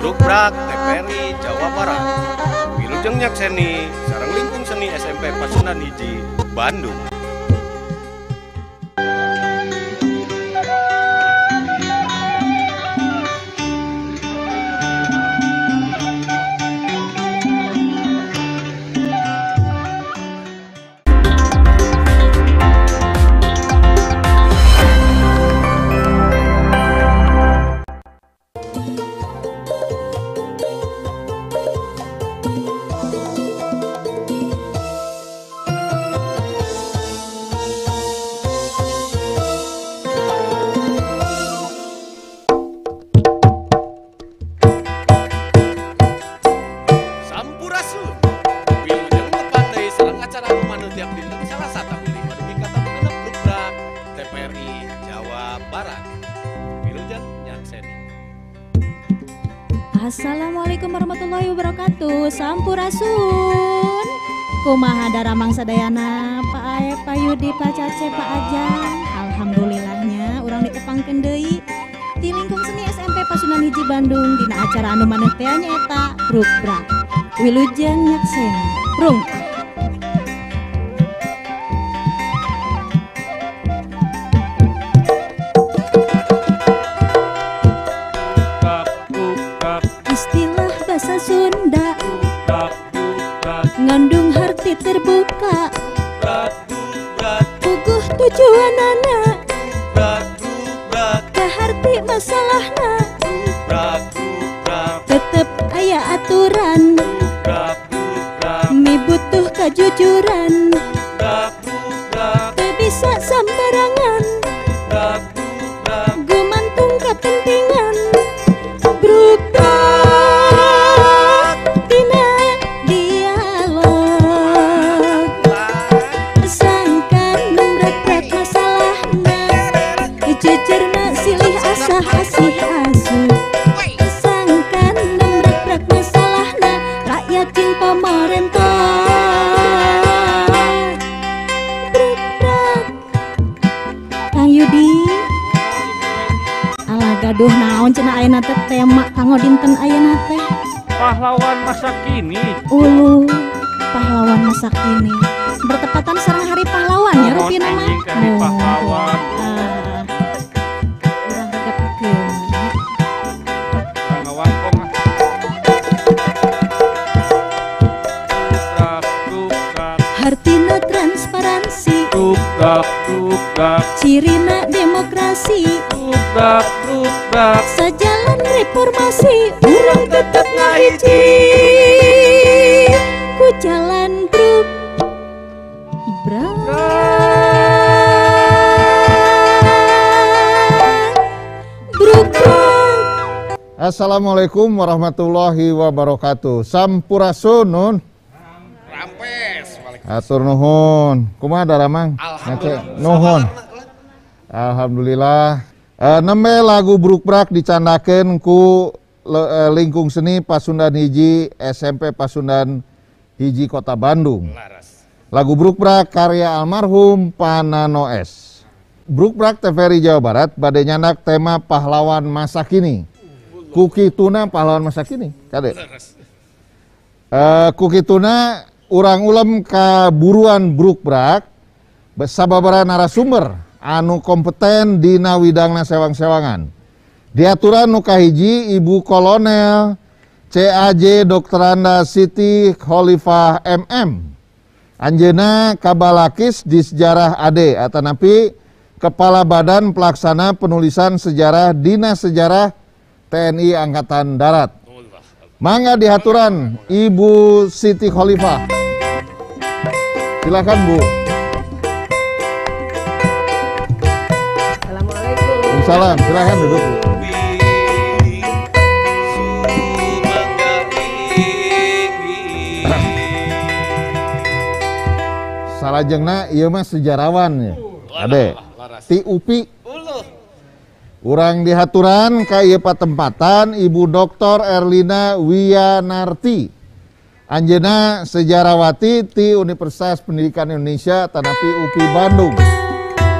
Brukprak TVRI Jawa Barat. Wilujeng nyakseni sareng lingkung seni SMP Pasundan Hiji Bandung. Assalamualaikum warahmatullahi wabarakatuh. Sampurasun. Kumaha daramang sadayana Pak Aep, Pak Yudi, Pak Cace, Pak Ajang. Alhamdulillahnya urang ditepangkeun deui di lingkung seni SMP Pasundan Hiji Bandung dina acara anu maneh teh nyaeta Brukprak. Wilujeng nyakseni. Brung. Sunda ngandung harti terbuka puguh tujuanana kaharti masalahna tetep aya aturan mibutuh kajujuran teu bisa sambarangan gumantung kepentingan Brukprak asih asuh sangkan nembrek masalahna rakyat jeung pamarentah Brukprak. Kang Yudi alah gaduh naon cenah ayeuna teh tema kanggo dinten ayeuna teh pahlawan masa kini. Pahlawan masa kini bertepatan sareng hari pahlawan ya rutina mah hari pahlawan. Hartina transparansi Brukprak cirina demokrasi Brukprak sajalan reformasi urang tetep ngahiji ku jalan Brukprak. Assalamualaikum warahmatullahi wabarakatuh. Sampurasun nun. Atur nuhun. Kumaha daramang? Nuhun. Alhamdulillah. Nembe lagu Brukprak dicandakeun ku lingkung seni Pasundan Hiji SMP Pasundan Hiji Kota Bandung. Lagu Brukprak karya almarhum Panano S. Brukprak TVRI Jawa Barat bade nyandak tema pahlawan masa kini. Kukituna pahlawan masa kini. Kade. Kukituna urang ulem kaburuan Brukprak sababaraha narasumber anu kompeten dina widangna sewang-sewangan. Diaturan nu kahiji Ibu Kolonel CAJ Dr. Anda Siti Khalifah MM. Anjeuna kabalakis di sejarah AD atanapi Kepala Badan Pelaksana Penulisan Sejarah Dinas Sejarah TNI Angkatan Darat. Mangga dihaturan Ibu Siti Khalifah. Silakan Bu. Assalamualaikum. Salam, silakan duduk Bu. Salajengna ieu mah sejarawan ya. Ade. Ti UPI. Urang dihaturan ka ieu patempatan Ibu Dr. Erlina Wiyanarti. Anjeuna sejarawati ti Universitas Pendidikan Indonesia tanapi UPI Bandung.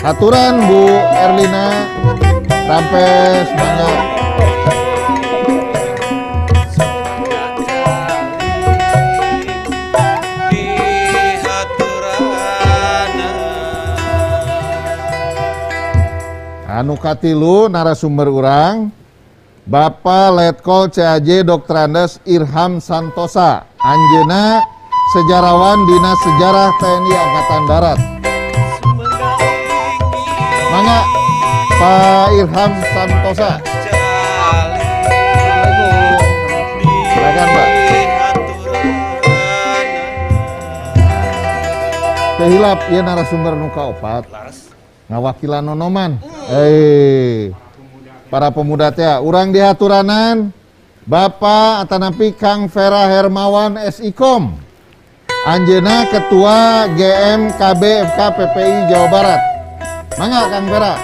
Haturan Bu Erlina, rampes mangga. Anu katilu narasumber urang Bapak Letkol CAJ Dr. Andes Irham Santosa, anjeuna sejarawan Dinas Sejarah TNI Angkatan Darat. Mangga Pak Irham Santosa. Silakan Pak. Tehilap ieu narasumber nu kaopat. Ngawakilan nonoman. Para pemuda teh urang dihaturanan Bapak atanapi Kang Vera Hermawan SIKOM. Anjeuna Ketua GMKB FK PPI Jawa Barat. Mangga Kang Vera.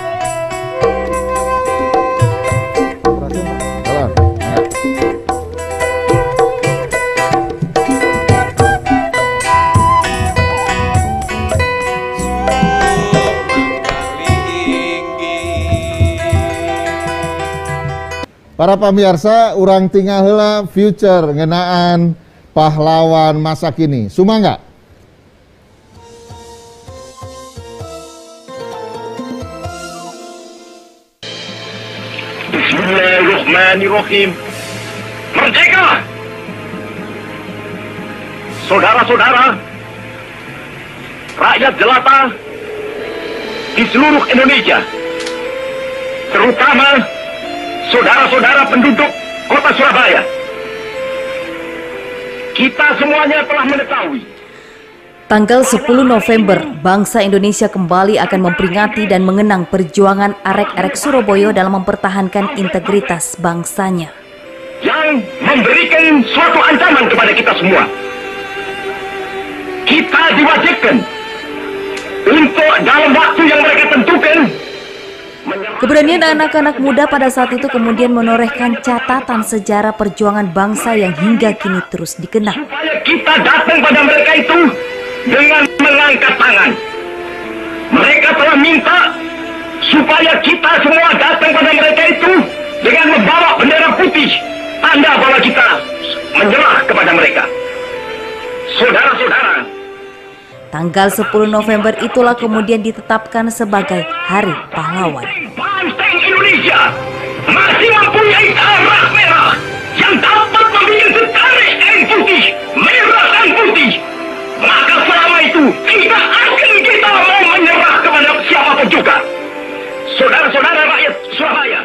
Para pamirsa, urang tinggal heula future ngenaan pahlawan masa kini. Sumangga. Bismillahirrahmanirrahim. Merdeka! Saudara-saudara, rakyat jelata di seluruh Indonesia, terutama saudara-saudara penduduk kota Surabaya, kita semuanya telah mengetahui. Tanggal 10 November, bangsa Indonesia kembali akan memperingati dan mengenang perjuangan arek-arek Surabaya dalam mempertahankan integritas bangsanya. Yang memberikan suatu ancaman kepada kita semua. Kita diwajibkan untuk dalam waktu yang mereka tentukan. Keberanian anak-anak muda pada saat itu kemudian menorehkan catatan sejarah perjuangan bangsa yang hingga kini terus dikenang. Supaya kita datang pada mereka itu dengan mengangkat tangan. Mereka telah minta supaya kita semua datang pada mereka itu dengan membawa bendera putih, tanda bahwa kita menyerah kepada mereka. Saudara-saudara, tanggal 10 November itulah kemudian ditetapkan sebagai Hari Pahlawan. banteng Indonesia masih mempunyai darah merah yang dapat membuat setarik dan putih, merah dan putih. Maka selama itu tidak akan kita mau menyerah kepada siapapun juga. Saudara-saudara rakyat Surabaya,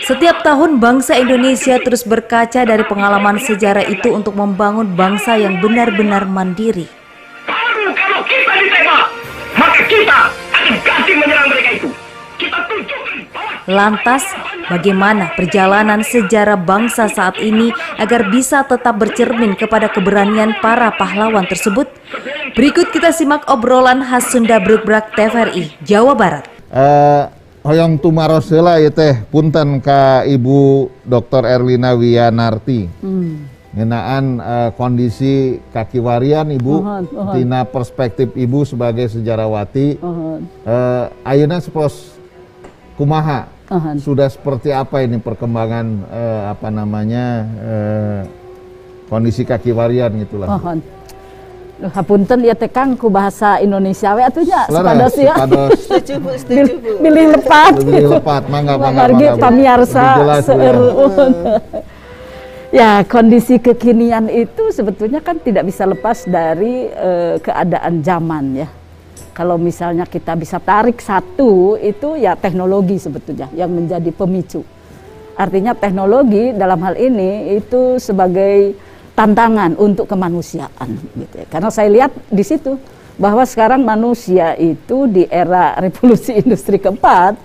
Setiap tahun bangsa Indonesia terus berkaca dari pengalaman sejarah itu untuk membangun bangsa yang benar-benar mandiri. baru kalau kita ditembak, maka kita akan ganti menyerang mereka itu. Kita tunjukkan bahwa Lantas, bagaimana perjalanan sejarah bangsa saat ini agar bisa tetap bercermin kepada keberanian para pahlawan tersebut? Berikut kita simak obrolan khas Sunda Brukbrak TVRI, Jawa Barat. Hoyong tumaros heula ieu teh punten ka Ibu Dr. Erlina Wiyanarti. Ngenaan kondisi kakiwarian Ibu tina perspektif Ibu sebagai sejarawan. Ayeuna sepos kumaha? Sudah seperti apa ini perkembangan kondisi kakiwarian gitulah. Hapunten ya tekang ku bahasa Indonesia we atunya sepados ya. Setuju Bu. Pilih lepat. Lebih lepat, mangga Margi Bu. pamiarsa Lebih jelas, Bu, ya. seureun. Ya, kondisi kekinian itu sebetulnya kan tidak bisa lepas dari keadaan zaman ya. Kalau misalnya kita bisa tarik satu, itu ya teknologi sebetulnya yang menjadi pemicu. Artinya teknologi dalam hal ini itu sebagai tantangan untuk kemanusiaan gitu ya. Karena saya lihat di situ bahwa sekarang manusia itu di era revolusi industri keempat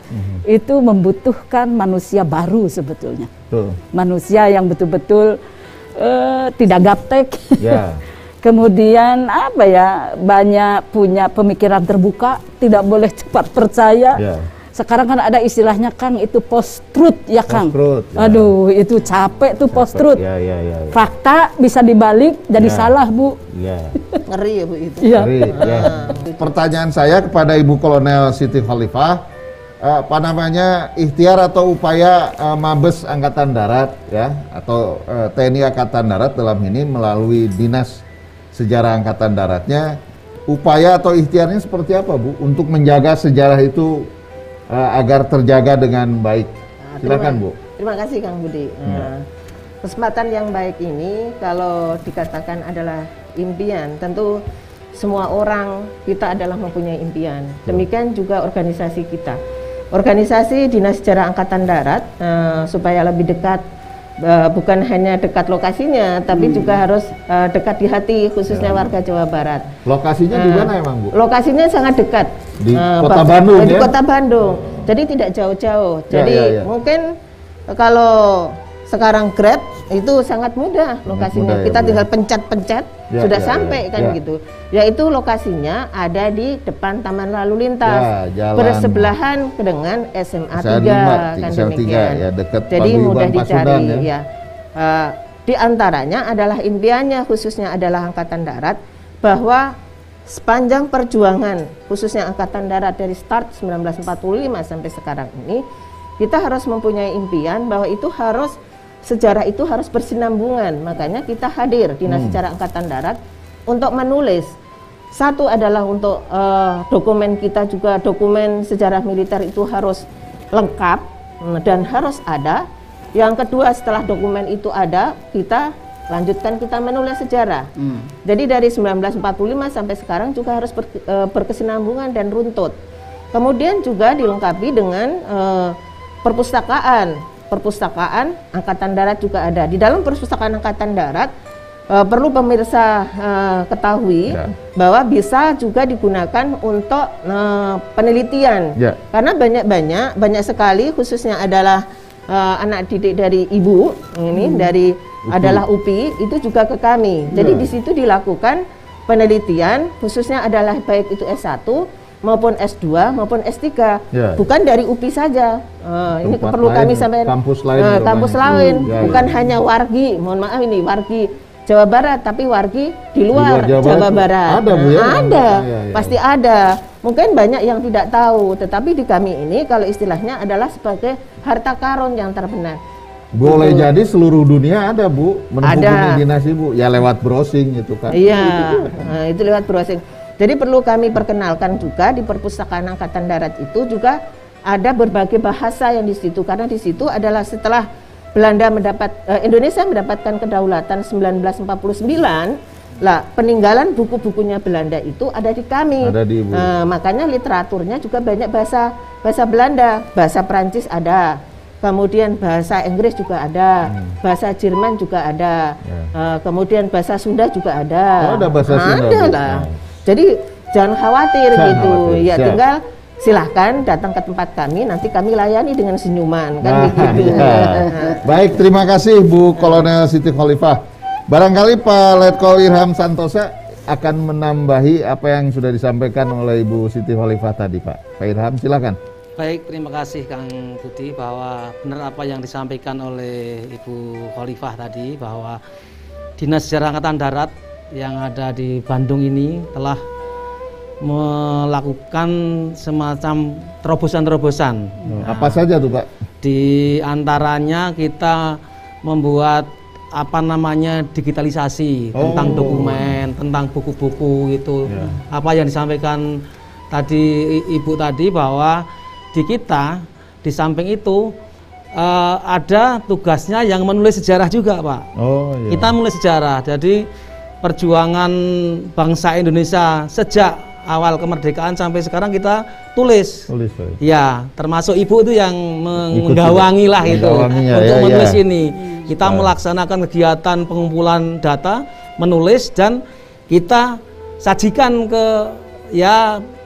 itu membutuhkan manusia baru sebetulnya. Tuh. Manusia yang betul-betul tidak gaptek. Ya. Kemudian apa ya, banyak punya pemikiran terbuka, tidak boleh cepat percaya. Ya. Sekarang kan ada istilahnya Kang, itu post truth ya Kang. Post-truth, ya. Aduh, itu capek tuh post truth. Ya. Fakta bisa dibalik jadi Ya. salah Bu. Ya. Ngeri ya Bu itu. Iya. Ngeri, ya. Pertanyaan saya kepada Ibu Kolonel Siti Khalifah, ikhtiar atau upaya Mabes Angkatan Darat ya atau TNI Angkatan Darat dalam ini melalui Dinas Sejarah Angkatan Daratnya, upaya atau ikhtiarnya seperti apa Bu untuk menjaga sejarah itu agar terjaga dengan baik. Silakan Bu. Terima kasih Kang Budi. Kesempatan yang baik ini kalau dikatakan adalah impian, tentu semua orang kita adalah mempunyai impian. Demikian juga organisasi kita. Organisasi Dinas Sejarah Angkatan Darat supaya lebih dekat, bukan hanya dekat lokasinya, tapi juga harus dekat di hati, khususnya warga Jawa Barat. Lokasinya di mana emang Bu? Lokasinya sangat dekat Di Kota Bandung di ya? Kota Bandung. Jadi tidak jauh-jauh. Jadi mungkin kalau sekarang Grab itu sangat mudah lokasinya. Mudah, kita Bu, tinggal pencet-pencet sudah sampai kan gitu. Yaitu lokasinya ada di depan Taman Lalu Lintas, jalan bersebelahan dengan SMA 3 kan demikian. Ya, dekat Jadi mudah Paguyuban dicari Pasundan, ya. Di antaranya adalah impiannya khususnya adalah Angkatan Darat, bahwa sepanjang perjuangan khususnya Angkatan Darat dari start 1945 sampai sekarang ini, kita harus mempunyai impian bahwa itu harus sejarah itu harus bersinambungan. Makanya kita hadir Dinas Sejarah Angkatan Darat untuk menulis. Satu adalah untuk dokumen kita juga, dokumen sejarah militer itu harus lengkap dan harus ada. Yang kedua, setelah dokumen itu ada, kita lanjutkan kita menulis sejarah. Jadi dari 1945 sampai sekarang juga harus berkesinambungan dan runtut. Kemudian juga dilengkapi dengan perpustakaan Angkatan Darat juga ada. Di dalam perpustakaan Angkatan Darat perlu pemirsa ketahui bahwa bisa juga digunakan untuk penelitian. Karena banyak sekali khususnya adalah anak didik dari ibu ini dari adalah UPI itu juga ke kami. Jadi di situ dilakukan penelitian khususnya adalah baik itu S1 maupun S2 maupun S3, bukan dari UPI saja. Ini perlu kami sampaikan kampus lain, bukan hanya wargi, mohon maaf ini wargi Jawa Barat, tapi wargi di luar Jawa Barat. Ada Bu ya? Ada, pasti ada. Mungkin banyak yang tidak tahu, tetapi di kami ini kalau istilahnya adalah sebagai harta karun yang terbenar. Boleh jadi seluruh dunia ada Bu, menempuh dinasti Bu, ya lewat browsing itu kan. Iya, itu lewat browsing. Jadi perlu kami perkenalkan juga di perpustakaan Angkatan Darat itu juga ada berbagai bahasa yang di situ, karena di situ adalah setelah Belanda Indonesia mendapatkan kedaulatan 1949, lah peninggalan buku-bukunya Belanda itu ada di kami. Ada di Ibu. Makanya literaturnya juga banyak bahasa Belanda, bahasa Prancis ada, kemudian bahasa Inggris juga ada, bahasa Jerman juga ada, kemudian bahasa Sunda juga ada. Oh, ada bahasa Sunda. Ada lah. Jadi jangan khawatir gitu. Ya tinggal silahkan datang ke tempat kami, nanti kami layani dengan senyuman kan begitu. Baik, terima kasih Bu Kolonel Siti Khalifah. Barangkali Pak Letkol Irham Santosa akan menambahi apa yang sudah disampaikan oleh Ibu Siti Khalifah tadi, Pak. Pak Irham, silakan. Baik, terima kasih Kang Budi bahwa benar apa yang disampaikan oleh Ibu Khalifah tadi, bahwa Dinas Sejarah Angkatan Darat yang ada di Bandung ini telah melakukan semacam terobosan-terobosan. Apa saja tuh Pak? Di antaranya kita membuat digitalisasi tentang dokumen, tentang buku-buku itu. Apa yang disampaikan tadi Ibu tadi bahwa di kita di samping itu ada tugasnya yang menulis sejarah juga Pak. Kita menulis sejarah. Jadi perjuangan bangsa Indonesia sejak awal kemerdekaan sampai sekarang kita tulis. Ya, termasuk Ibu itu yang menggawangi lah itu untuk menulis ini. Kita melaksanakan kegiatan pengumpulan data, menulis dan kita sajikan ke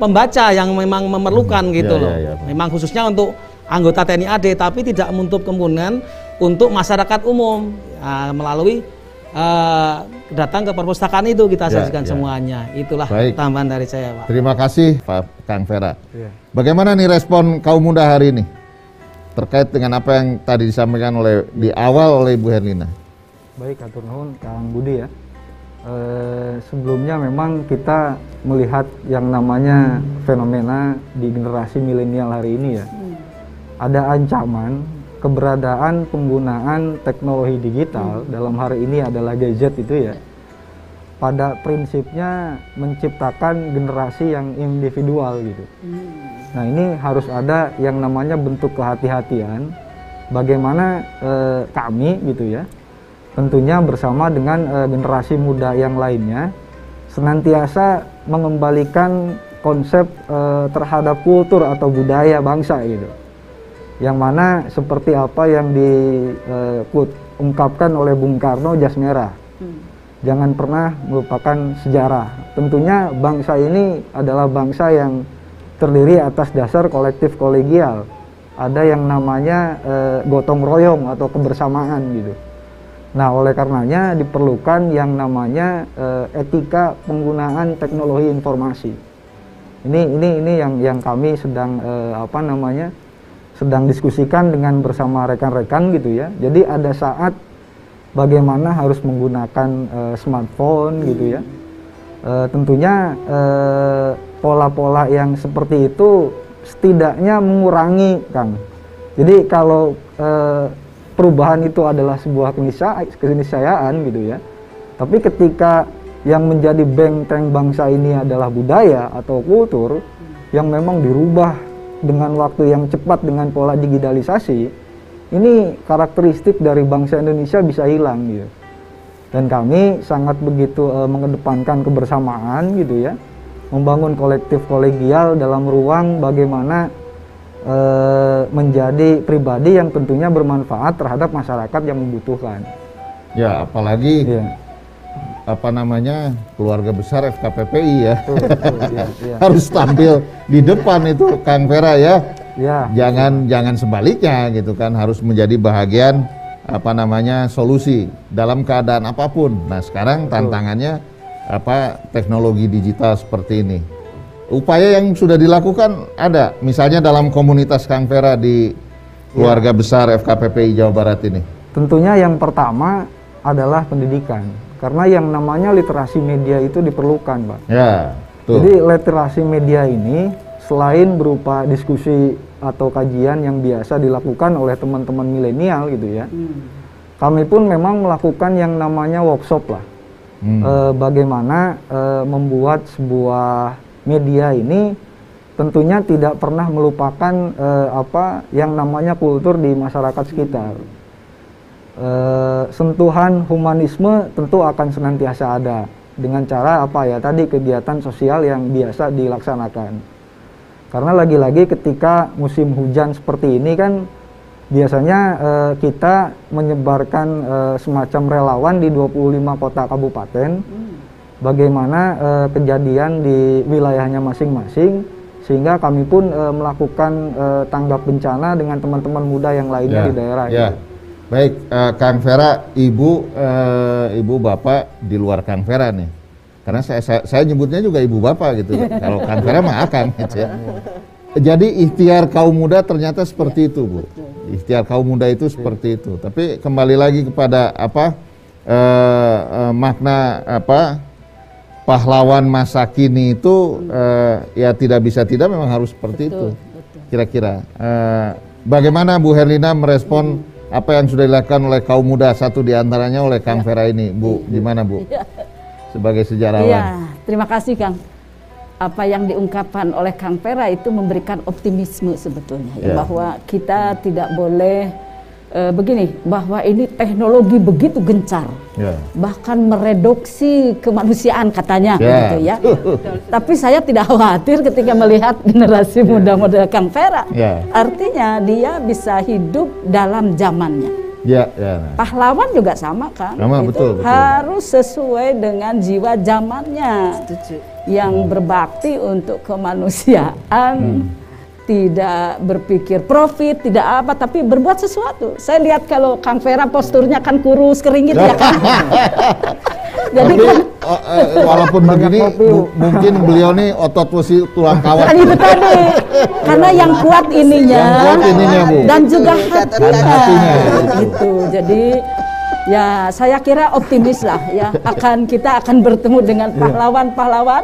pembaca yang memang memerlukan gitu loh. Memang khususnya untuk anggota TNI AD, tapi tidak menutup kemungkinan untuk masyarakat umum melalui datang ke perpustakaan itu kita sajikan semuanya. Itulah tambahan dari saya, Pak. Terima kasih Pak Kang Vera. Bagaimana nih respon kaum muda hari ini terkait dengan apa yang tadi disampaikan di awal oleh Ibu Herlina? Baik, atur nuhun Kang Budi ya. Sebelumnya memang kita melihat yang namanya fenomena di generasi milenial hari ini ya. Ada ancaman keberadaan penggunaan teknologi digital dalam hari ini adalah gadget itu ya, pada prinsipnya menciptakan generasi yang individual gitu. Nah ini harus ada yang namanya bentuk kehati-hatian, bagaimana kami gitu ya, tentunya bersama dengan generasi muda yang lainnya, senantiasa mengembalikan konsep terhadap kultur atau budaya bangsa gitu. Yang mana seperti apa yang diungkapkan oleh Bung Karno, jas merah. Jangan pernah melupakan sejarah. Tentunya bangsa ini adalah bangsa yang terdiri atas dasar kolektif kolegial. Ada yang namanya gotong royong atau kebersamaan gitu. Nah, oleh karenanya diperlukan yang namanya etika penggunaan teknologi informasi. Ini yang kami sedang sedang diskusikan dengan bersama rekan-rekan gitu ya. Jadi ada saat bagaimana harus menggunakan smartphone gitu ya. Tentunya pola-pola yang seperti itu setidaknya mengurangi, Kang. Jadi kalau perubahan itu adalah sebuah keniscayaan gitu ya. Tapi ketika yang menjadi benteng bangsa ini adalah budaya atau kultur yang memang dirubah dengan waktu yang cepat dengan pola digitalisasi, ini karakteristik dari bangsa Indonesia bisa hilang gitu. Dan kami sangat begitu mengedepankan kebersamaan gitu ya, membangun kolektif kolegial dalam ruang bagaimana menjadi pribadi yang tentunya bermanfaat terhadap masyarakat yang membutuhkan. Ya, apalagi keluarga besar FKPPI ya. Harus tampil di depan itu, Kang Vera ya. Jangan sebaliknya gitu kan, harus menjadi bahagian solusi dalam keadaan apapun. Nah, sekarang tantangannya teknologi digital seperti ini. Upaya yang sudah dilakukan ada, misalnya dalam komunitas Kang Vera di keluarga besar FKPPI Jawa Barat ini. Tentunya yang pertama adalah pendidikan, karena yang namanya literasi media itu diperlukan, Pak. Ya, betul. Jadi literasi media ini selain berupa diskusi atau kajian yang biasa dilakukan oleh teman-teman milenial gitu ya, kami pun memang melakukan yang namanya workshop lah. Bagaimana membuat sebuah media ini tentunya tidak pernah melupakan yang namanya kultur di masyarakat sekitar. Sentuhan humanisme tentu akan senantiasa ada dengan cara tadi kegiatan sosial yang biasa dilaksanakan. Karena lagi-lagi ketika musim hujan seperti ini kan biasanya kita menyebarkan semacam relawan di 25 kota kabupaten, bagaimana kejadian di wilayahnya masing-masing, sehingga kami pun melakukan tanggap bencana dengan teman-teman muda yang lainnya di daerah. Gitu. Baik, Kang Vera, ibu bapak di luar Kang Vera nih, karena saya nyebutnya juga ibu bapak gitu. Kalau Kang Vera mah Akang gitu ya. Jadi ikhtiar kaum muda ternyata seperti itu, Bu. Ikhtiar kaum muda itu seperti itu. Tapi kembali lagi kepada makna pahlawan masa kini itu ya tidak bisa tidak, memang harus seperti itu. Kira-kira bagaimana Bu Herlina merespon apa yang sudah dilakukan oleh kaum muda, satu diantaranya oleh Kang Vera ini, Bu? Gimana, Bu? Sebagai sejarawan. Iya, terima kasih, Kang. Apa yang diungkapkan oleh Kang Vera itu memberikan optimisme sebetulnya, bahwa kita tidak boleh begini, bahwa ini teknologi begitu gencar, bahkan mereduksi kemanusiaan katanya, gitu ya. Tapi saya tidak khawatir ketika melihat generasi muda-muda Kang Vera. Artinya dia bisa hidup dalam zamannya. Pahlawan juga sama kan, betul. Harus sesuai dengan jiwa zamannya, yang berbakti untuk kemanusiaan. Tidak berpikir profit, tidak apa, tapi berbuat sesuatu. Saya lihat kalau Kang Vera posturnya kan kurus, kering gitu ya kan. Jadi tapi, walaupun begini, mungkin beliau nih otot besi tulang kawat. Itu tadi, karena yang kuat ininya, Bu. Dan juga hatinya. Gitu. Jadi ya saya kira optimis lah ya, kita akan bertemu dengan pahlawan-pahlawan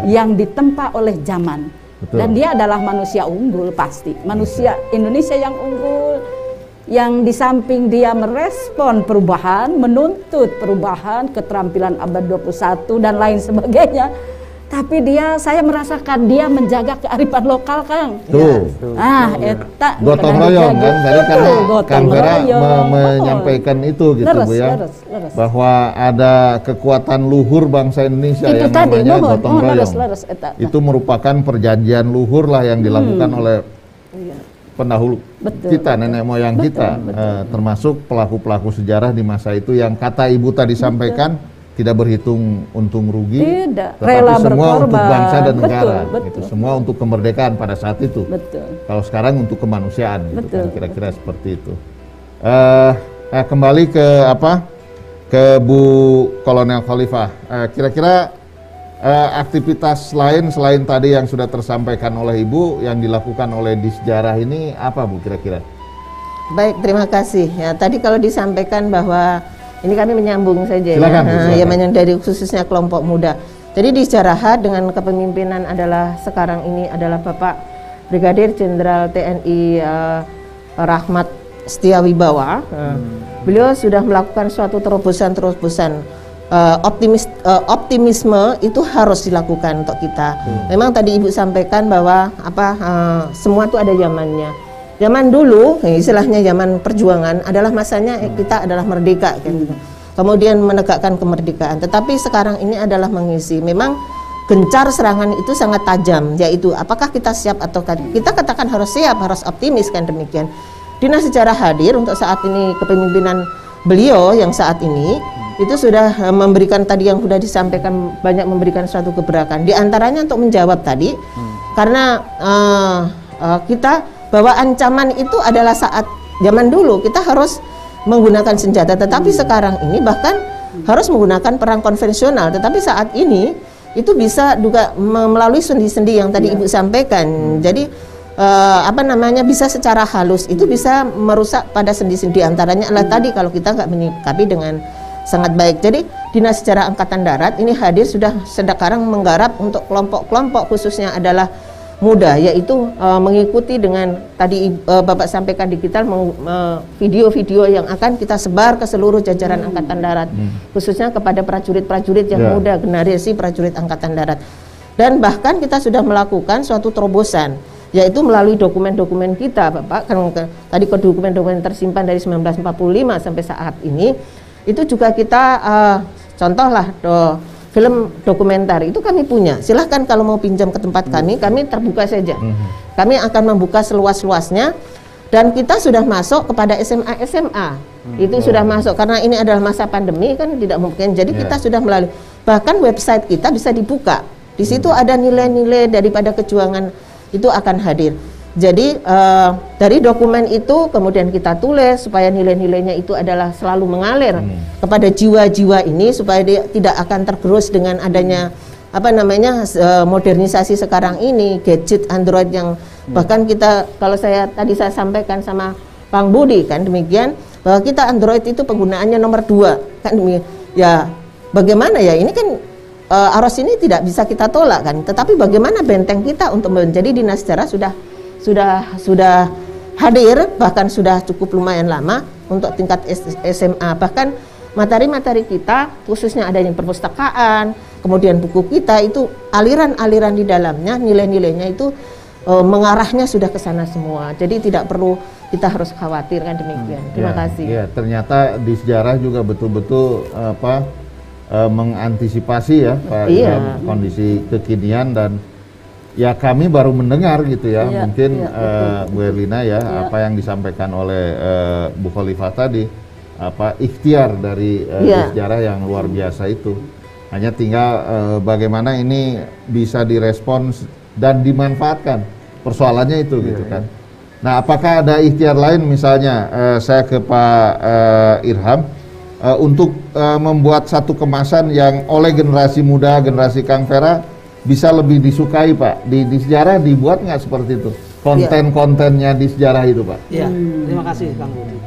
yang ditempa oleh zaman. Dan dia adalah manusia unggul pasti, manusia Indonesia yang unggul, yang di samping dia merespon perubahan, menuntut perubahan, keterampilan abad 21 dan lain sebagainya, tapi saya merasakan dia menjaga kearifan lokal, Kang. Tuh. Eta Gotong royong kan, tadi karena Kang Vera royong. menyampaikan itu gitu Bu ya. Leres. Bahwa ada kekuatan luhur bangsa Indonesia Itu yang tadi, namanya gotong royong. leres, eta. Itu merupakan perjanjian luhur lah yang dilakukan oleh pendahulu kita, nenek moyang kita, termasuk pelaku-pelaku sejarah di masa itu yang kata Ibu tadi sampaikan tidak berhitung untung rugi, Tidak, tetapi rela semua untuk berkorban. bangsa dan negara, Betul. gitu. Semua untuk kemerdekaan pada saat itu. Betul. Kalau sekarang untuk kemanusiaan, gitu Betul. kan, kira-kira seperti itu. Kembali ke Bu Kolonel Khalifah, kira-kira aktivitas lain selain tadi yang sudah tersampaikan oleh Ibu yang dilakukan oleh Disjarah ini apa Bu kira-kira? Baik, terima kasih. Ya, tadi kalau disampaikan bahwa ini kami menyambung saja, silakan, ya dari khususnya kelompok muda. Jadi di Jarahat dengan kepemimpinan sekarang ini adalah Bapak Brigadir Jenderal TNI Rahmat Setiawibawa. Beliau sudah melakukan suatu terobosan optimisme itu harus dilakukan untuk kita. Memang tadi Ibu sampaikan bahwa semua itu ada zamannya. Zaman dulu, istilahnya zaman perjuangan adalah masanya kita adalah merdeka kan gitu. Kemudian menegakkan kemerdekaan. Tetapi sekarang ini adalah mengisi. Memang gencar serangan itu sangat tajam, yaitu apakah kita siap atau kita katakan harus siap, harus optimis kan demikian. Dinas Sejarah hadir untuk saat ini kepemimpinan beliau yang saat ini itu sudah memberikan tadi yang sudah disampaikan, banyak memberikan suatu gebrakan. Di antaranya untuk menjawab tadi, karena kita bahwa ancaman itu adalah saat zaman dulu kita harus menggunakan senjata, tetapi sekarang ini bahkan harus menggunakan perang konvensional. Tetapi saat ini itu bisa juga melalui sendi-sendi yang tadi Ibu sampaikan. Jadi bisa secara halus itu bisa merusak pada sendi-sendi, antaranya adalah tadi kalau kita nggak menyikapi dengan sangat baik. Jadi Dinas Sejarah Angkatan Darat ini hadir sudah sekarang menggarap untuk kelompok-kelompok khususnya adalah muda, yaitu mengikuti dengan tadi Bapak sampaikan digital video-video yang akan kita sebar ke seluruh jajaran Angkatan Darat, khususnya kepada prajurit-prajurit yang muda, generasi prajurit Angkatan Darat. Dan bahkan kita sudah melakukan suatu terobosan, yaitu melalui dokumen-dokumen kita, Bapak kan tadi dokumen-dokumen tersimpan dari 1945 sampai saat ini, itu juga kita contohlah film dokumenter itu kami punya. Silahkan kalau mau pinjam ke tempat kami terbuka saja. Kami akan membuka seluas-luasnya dan kita sudah masuk kepada SMA. Itu sudah masuk karena ini adalah masa pandemi kan tidak mungkin. Jadi kita sudah melalui, bahkan website kita bisa dibuka. Di situ ada nilai-nilai daripada kejuangan itu akan hadir. Jadi dari dokumen itu kemudian kita tulis supaya nilai-nilainya itu adalah selalu mengalir kepada jiwa-jiwa ini supaya dia tidak akan tergerus dengan adanya modernisasi sekarang ini, gadget Android yang bahkan kita, kalau saya sampaikan sama Bang Budi kan demikian, bahwa kita Android itu penggunaannya nomor 2 kan demikian. Ya bagaimana ya, ini kan arus ini tidak bisa kita tolak kan, tetapi bagaimana benteng kita untuk menjadi Dinas Sejarah sudah hadir, bahkan sudah cukup lumayan lama untuk tingkat SMA. Bahkan materi-materi kita khususnya adanya perpustakaan, kemudian buku kita itu aliran-aliran di dalamnya, nilai-nilainya itu mengarahnya sudah ke sana semua. Jadi tidak perlu kita harus khawatir kan demikian. Terima kasih. Ya, ternyata di sejarah juga betul-betul mengantisipasi ya Pak, kondisi kekinian, dan ya kami baru mendengar gitu ya, mungkin Bu Erlina apa yang disampaikan oleh Bu Khalifah tadi, ikhtiar dari sejarah yang luar biasa itu. Hanya tinggal bagaimana ini bisa direspons dan dimanfaatkan, persoalannya itu gitu kan. Nah, apakah ada ikhtiar lain, misalnya saya ke Pak Irham, untuk membuat satu kemasan yang oleh generasi muda, generasi Kang Vera bisa lebih disukai Pak, di sejarah dibuat nggak seperti itu konten-kontennya di sejarah itu Pak? Iya, terima kasih Kang Budi.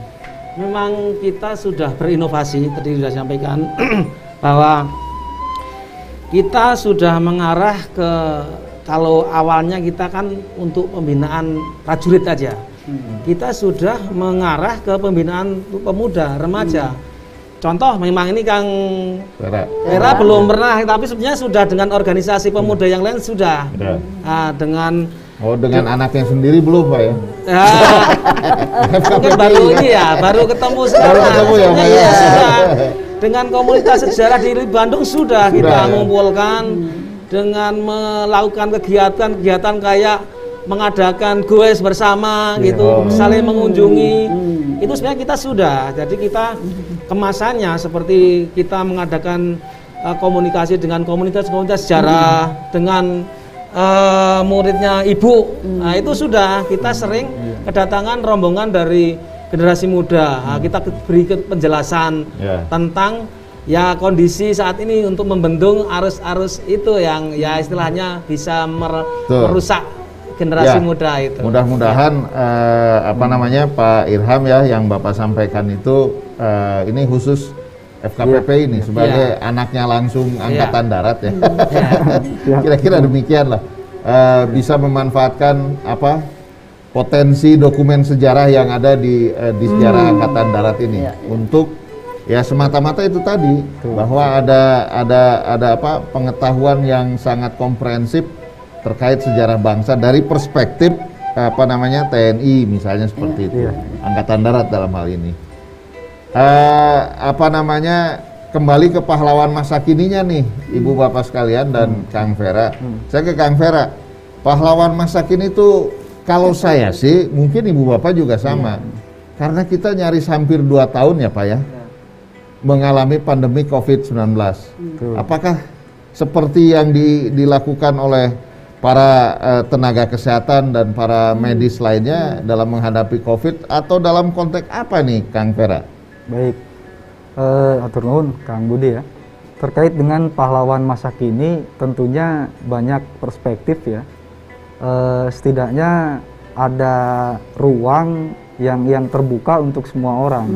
Memang kita sudah berinovasi, tadi sudah sampaikan bahwa kita sudah mengarah ke, kalau awalnya kita kan untuk pembinaan prajurit aja, kita sudah mengarah ke pembinaan pemuda, remaja. contoh memang ini Kang Vera. Vera belum pernah, tapi sebenarnya sudah dengan organisasi pemuda yang lain sudah. Dengan anaknya sendiri belum Pak ya? Mungkin baru ini ya, baru ketemu sekarang. Baru ketemu ya Pak ya? Sudah. Dengan komunitas sejarah di Bandung sudah kita mengumpulkan dengan melakukan kegiatan kayak mengadakan goes bersama gitu, saling mengunjungi. Itu sebenarnya kita sudah. Jadi kita kemasannya seperti kita mengadakan komunikasi dengan komunitas-komunitas sejarah, dengan muridnya ibu. Nah, itu sudah kita sering kedatangan rombongan dari generasi muda. Nah, kita beri penjelasan tentang ya kondisi saat ini untuk membendung arus-arus itu yang ya istilahnya bisa merusak generasi muda itu. Mudah-mudahan Pak Irham ya yang Bapak sampaikan itu ini khusus FKPP ini sebagai anaknya langsung Angkatan Darat ya. Kira-kira demikian lah. Bisa memanfaatkan potensi dokumen sejarah yang ada di sejarah Angkatan Darat ini untuk ya semata-mata itu tadi bahwa ada pengetahuan yang sangat komprehensif terkait sejarah bangsa dari perspektif TNI misalnya seperti itu, Angkatan Darat dalam hal ini. Kembali ke pahlawan masa kininya nih, Ibu Bapak sekalian dan Kang Vera. Saya ke Kang Vera, pahlawan masa kini itu kalau saya sih, mungkin Ibu Bapak juga sama, karena kita nyaris hampir 2 tahun ya Pak ya, mengalami pandemi COVID-19. Apakah seperti yang dilakukan oleh para tenaga kesehatan dan para medis lainnya dalam menghadapi COVID atau dalam konteks apa nih Kang Vera? Baik, atur nuhun Kang Budi ya. Terkait dengan pahlawan masa kini tentunya banyak perspektif ya. Setidaknya ada ruang yang terbuka untuk semua orang.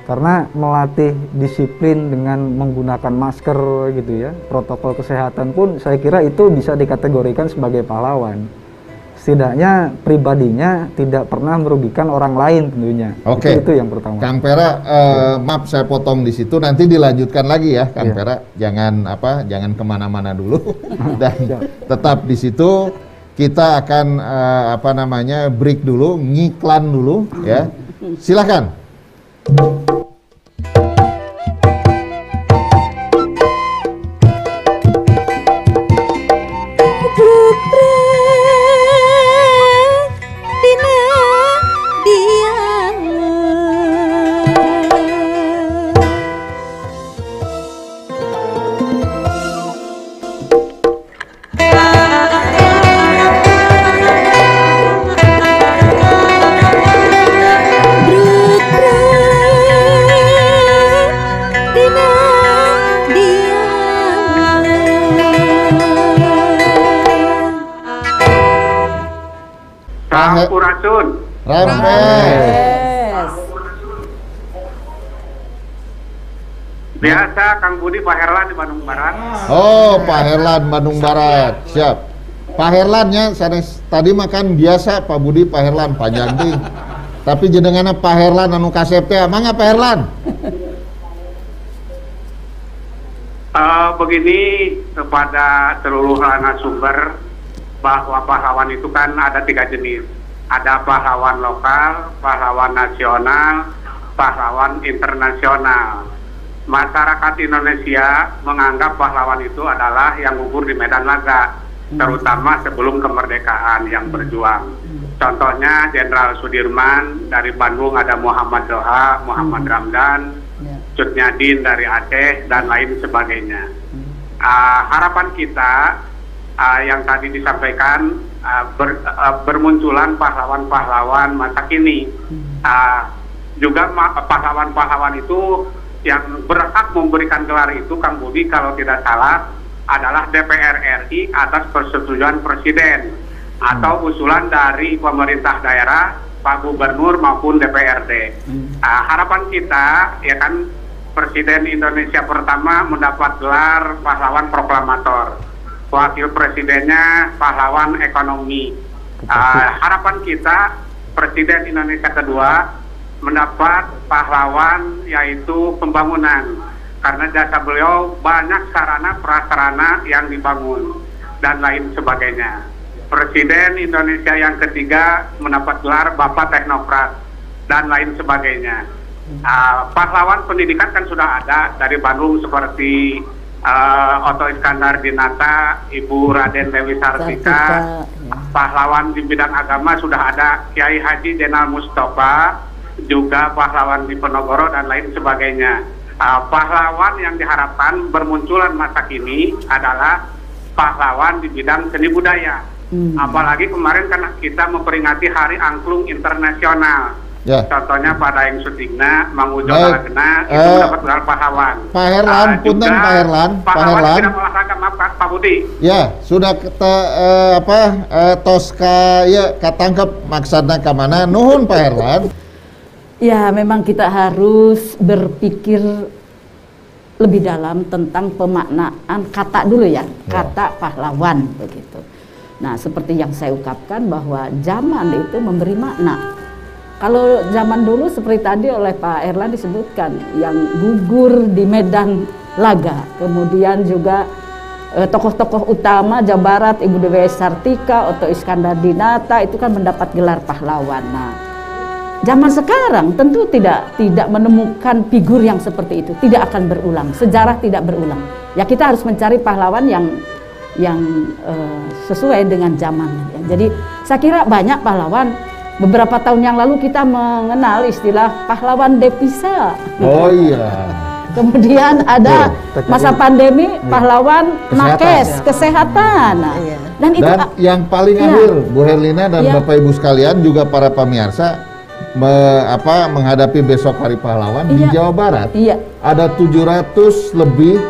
Karena melatih disiplin dengan menggunakan masker gitu ya, protokol kesehatan pun saya kira itu bisa dikategorikan sebagai pahlawan. Setidaknya pribadinya tidak pernah merugikan orang lain tentunya. Oke. Itu yang pertama. Kang Vera, maaf saya potong di situ, nanti dilanjutkan lagi ya Kang Vera. Jangan kemana-mana dulu dan tetap di situ. Kita akan break dulu, ngiklan dulu ya. Silakan. Sampurasun. Rampes. Biasa Kang Budi Pak Herlan di Bandung Barat. Oh, Pak Herlan Bandung Barat. Siap. Pak Herlannya tadi makan biasa Pak Budi Pak Herlan panjang ting. Tapi jenenganna Pak Herlan anu kasep teh mangga Pak Herlan. Begini kepada seluruh narasumber bahwa pahlawan itu kan ada 3 jenis. Ada pahlawan lokal, pahlawan nasional, pahlawan internasional. Masyarakat Indonesia menganggap pahlawan itu adalah yang gugur di medan laga, terutama sebelum kemerdekaan yang berjuang. Contohnya Jenderal Sudirman, dari Bandung ada Muhammad Doha, Muhammad Ramdan, Cut Nyadin dari Aceh, dan lain sebagainya. Harapan kita yang tadi disampaikan bermunculan pahlawan-pahlawan masa kini. Juga pahlawan-pahlawan itu yang berhak memberikan gelar itu, Kang Budi, kalau tidak salah adalah DPR RI atas persetujuan Presiden atau usulan dari pemerintah daerah, Pak Gubernur maupun DPRD. Harapan kita ya kan Presiden Indonesia pertama mendapat gelar pahlawan proklamator, wakil presidennya pahlawan ekonomi. Harapan kita Presiden Indonesia kedua mendapat pahlawan yaitu pembangunan, karena jasa beliau banyak sarana prasarana yang dibangun dan lain sebagainya. Presiden Indonesia yang ketiga mendapat gelar Bapak Teknokrat dan lain sebagainya. Pahlawan pendidikan kan sudah ada dari Bandung seperti Oto Iskandar Dinata, Ibu Raden Dewi Sartika. Pahlawan di bidang agama sudah ada Kiai Haji Jenal Mustafa, juga pahlawan di Penogoro dan lain sebagainya. Pahlawan yang diharapkan bermunculan masa kini adalah pahlawan di bidang seni budaya. Apalagi kemarin kan kita memperingati Hari Angklung Internasional. Ya. Contohnya pada yang syutingna Mang Ujo Kalagena itu mendapat gelar pahlawan. Pak Herlan, punten Pak Herlan. Pahlawan di bidang olahraga, maaf Pak Budi. Ya, sudah kita toska ya katangkep maksudnya ke mana? Nuhun Pak Herlan. Ya, memang kita harus berpikir lebih dalam tentang pemaknaan kata dulu ya, kata pahlawan begitu. Nah, seperti yang saya ungkapkan bahwa zaman itu memberi makna. Kalau zaman dulu seperti tadi oleh Pak Erlan disebutkan, yang gugur di medan laga, kemudian juga tokoh-tokoh utama Jawa Barat, Ibu Dewi Sartika, Oto Iskandar Dinata itu kan mendapat gelar pahlawan. Nah, zaman sekarang tentu tidak menemukan figur yang seperti itu, tidak akan berulang, sejarah tidak berulang. Ya kita harus mencari pahlawan yang sesuai dengan zamannya. Jadi saya kira banyak pahlawan. Beberapa tahun yang lalu kita mengenal istilah pahlawan devisa. Oh iya. Kemudian ada masa pandemi pahlawan nakes kesehatan. Nah, dan itu yang paling akhir Bu Herlina dan Bapak Ibu sekalian juga para pemirsa menghadapi besok Hari Pahlawan di Jawa Barat. Ada 700 lebih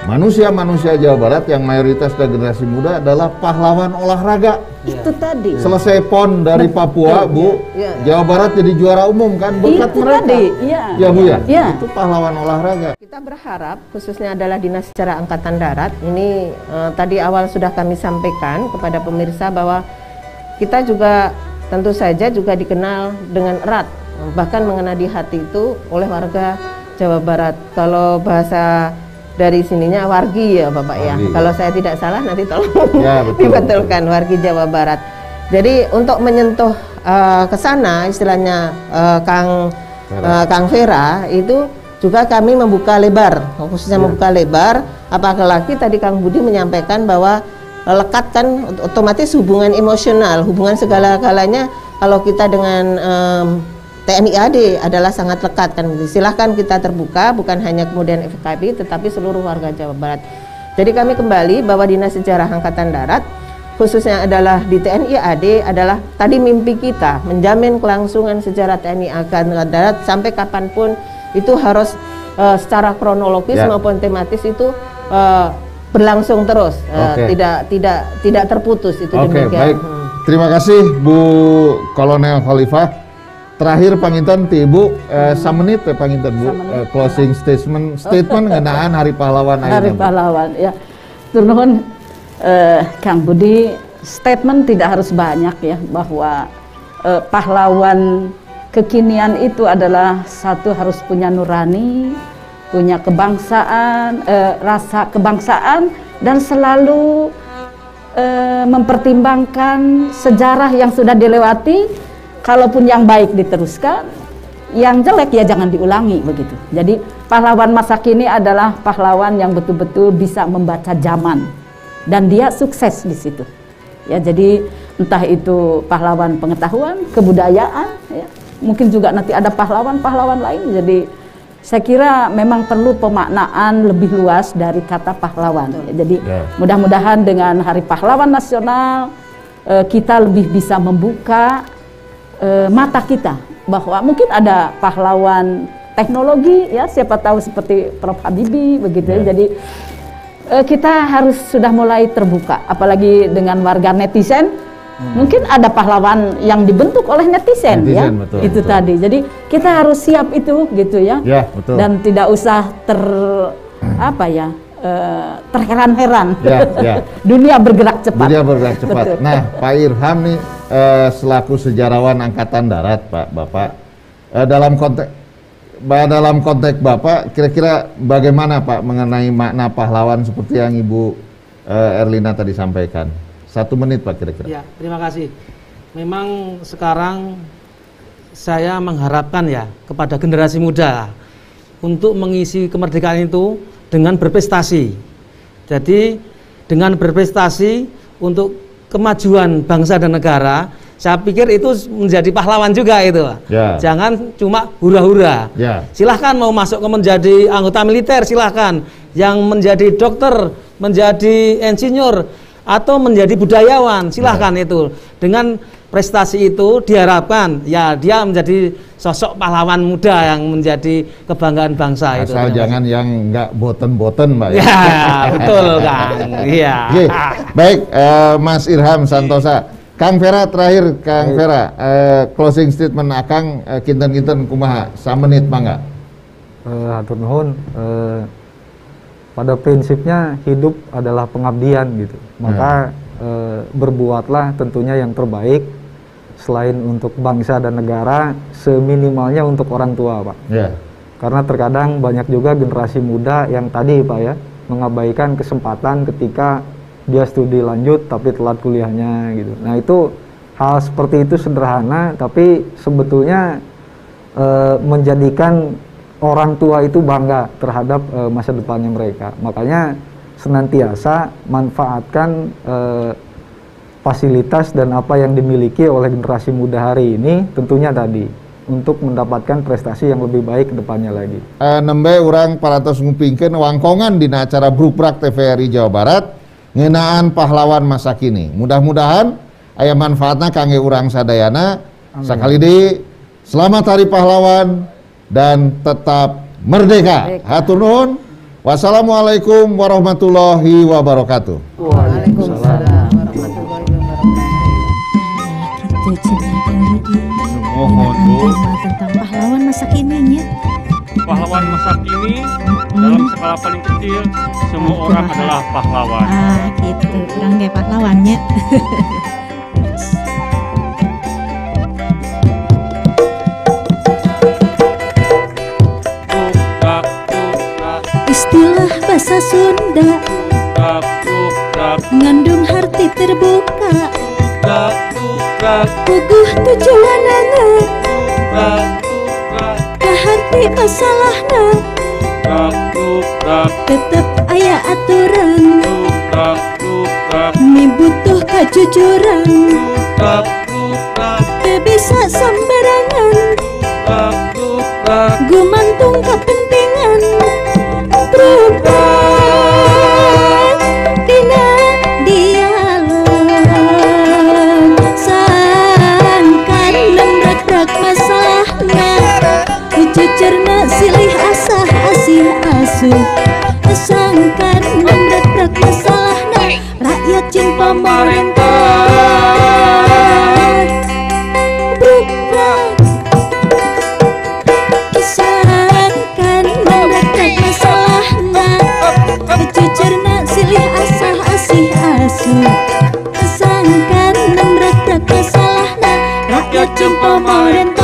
manusia Jawa Barat yang mayoritas dari generasi muda adalah pahlawan olahraga. Itu tadi. Selesai PON dari Papua, Bu, Jawa Barat jadi juara umum kan berkat mereka. Tadi. Ya Bu ya. Itu pahlawan olahraga. Kita berharap khususnya adalah Dinas Sejarah Angkatan Darat ini tadi awal sudah kami sampaikan kepada pemirsa bahwa kita juga tentu saja juga dikenal dengan erat, bahkan mengena di hati itu oleh warga Jawa Barat. Kalau bahasa dari sininya wargi ya Bapak ya. Kalau saya tidak salah nanti tolong dibetulkan, wargi Jawa Barat. Jadi untuk menyentuh ke sana istilahnya Kang Vera itu juga kami membuka lebar, khususnya membuka lebar. Apalagi tadi Kang Budi menyampaikan bahwa lekatkan otomatis hubungan emosional, hubungan segala-galanya kalau kita dengan TNI AD adalah sangat lekat kan. Silahkan kita terbuka, bukan hanya kemudian FKB tetapi seluruh warga Jawa Barat. Jadi kami kembali bahwa Dinas Sejarah Angkatan Darat khususnya adalah di TNI AD adalah tadi mimpi kita menjamin kelangsungan sejarah TNI Angkatan Darat sampai kapanpun itu harus secara kronologis maupun tematis itu berlangsung terus, tidak terputus itu demikian. Baik. Terima kasih Bu Kolonel Khalifah. Terakhir panginten ti Ibu samenit panginten Bu closing statement ngenaan Hari Pahlawan Hari Pahlawan ya. Turun Kang Budi, statement tidak harus banyak ya, bahwa pahlawan kekinian itu adalah satu harus punya nurani, punya kebangsaan, rasa kebangsaan dan selalu mempertimbangkan sejarah yang sudah dilewati. Kalaupun yang baik diteruskan, yang jelek ya jangan diulangi begitu. Jadi pahlawan masa kini adalah pahlawan yang betul-betul bisa membaca zaman dan dia sukses di situ. Ya jadi entah itu pahlawan pengetahuan, kebudayaan, ya. Mungkin juga nanti ada pahlawan-pahlawan lain. Jadi saya kira memang perlu pemaknaan lebih luas dari kata pahlawan. Ya, jadi mudah-mudahan dengan Hari Pahlawan Nasional kita lebih bisa membuka mata kita bahwa mungkin ada pahlawan teknologi ya, siapa tahu seperti Prof Habibie begitu ya. Jadi kita harus sudah mulai terbuka, apalagi dengan warga netizen. Mungkin ada pahlawan yang dibentuk oleh netizen ya, betul, itu betul. Tadi. Jadi kita harus siap itu gitu ya, betul. Dan tidak usah terheran-heran. Dunia bergerak cepat. Dunia bergerak cepat. Betul. Nah, Pak Irham nih selaku sejarawan Angkatan Darat, Pak Bapak, dalam konteks Bapak, kira-kira bagaimana Pak mengenai makna pahlawan seperti yang Ibu Erlina tadi sampaikan? 1 menit Pak kira-kira. Ya, terima kasih. Memang sekarang saya mengharapkan ya kepada generasi muda untuk mengisi kemerdekaan itu dengan berprestasi. Jadi dengan berprestasi untuk kemajuan bangsa dan negara, saya pikir itu menjadi pahlawan juga itu. Ya. Jangan cuma hura-hura. Ya. Silahkan mau masuk ke menjadi anggota militer, silahkan. Yang menjadi dokter, menjadi insinyur, atau menjadi budayawan, silahkan itu. Dengan prestasi itu diharapkan ya dia menjadi sosok pahlawan muda yang menjadi kebanggaan bangsa. Asal itu. jangan yang nggak boten-boten Mbak. Ya, betul Kang. Iya. Oke, baik Mas Irham Santosa. Kang Vera terakhir, Kang Vera, closing statement Akang kinten-kinten kumaha 1 menit mangga. Hatur nuhun. Pada prinsipnya hidup adalah pengabdian gitu. Maka berbuatlah tentunya yang terbaik selain untuk bangsa dan negara, seminimalnya untuk orang tua, Pak. Yeah. Karena terkadang banyak juga generasi muda yang tadi, Pak ya, mengabaikan kesempatan ketika dia studi lanjut tapi telat kuliahnya gitu. Nah, itu hal seperti itu sederhana tapi sebetulnya menjadikan orang tua itu bangga terhadap masa depannya mereka. Makanya senantiasa manfaatkan fasilitas dan apa yang dimiliki oleh generasi muda hari ini, tentunya tadi untuk mendapatkan prestasi yang lebih baik ke depannya lagi. Nembe urang paratos ngupingkeun wangkongan dina acara Brukprak TVRI Jawa Barat ngeunaan pahlawan masa kini. Mudah-mudahan aya manfaatna kangge urang sadayana. Sakali deui selamat Hari Pahlawan dan tetap merdeka. Hatur nuhun. Wassalamualaikum warahmatullahi wabarakatuh. Waalaikumsalam. Tentang pahlawan masa kininya. Pahlawan masa kini dalam skala paling kecil semua orang adalah pahlawan. Gitu, kurang kayak pahlawannya. Istilah bahasa Sunda ngandung arti terbuka. Puguh tujuanana kaharti masalahna tetep aya aturan mibutuh kejujuran teu bisa sembarangan gumantung kepentingan Brukprak dina dialog sangkan nemrak-rak masalahna ucucerna silih asah asih asuh sangkan nemrak-rak masalahna rakyat cing pamarentah Brukprak sangkan nemrak-rak masalahna ucucerna silih asah asih asuh sangkan nemrak-rak masalahna rakyat cing pamarentah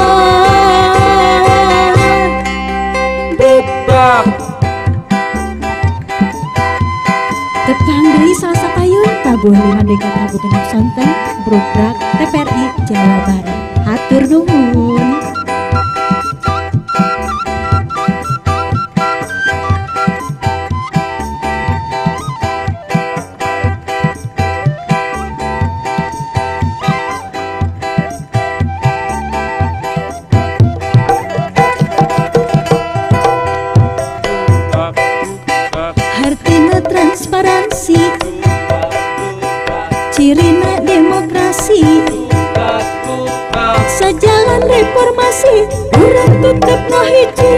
Brukprak tepang deui Salasa payun tabuh 5 dekat Kabupaten Sonten Brukprak TVRI Jawa Barat. Hatur nuhun. Hartina transparansi cirina demokrasi sajalan reformasi urang tetep no hiji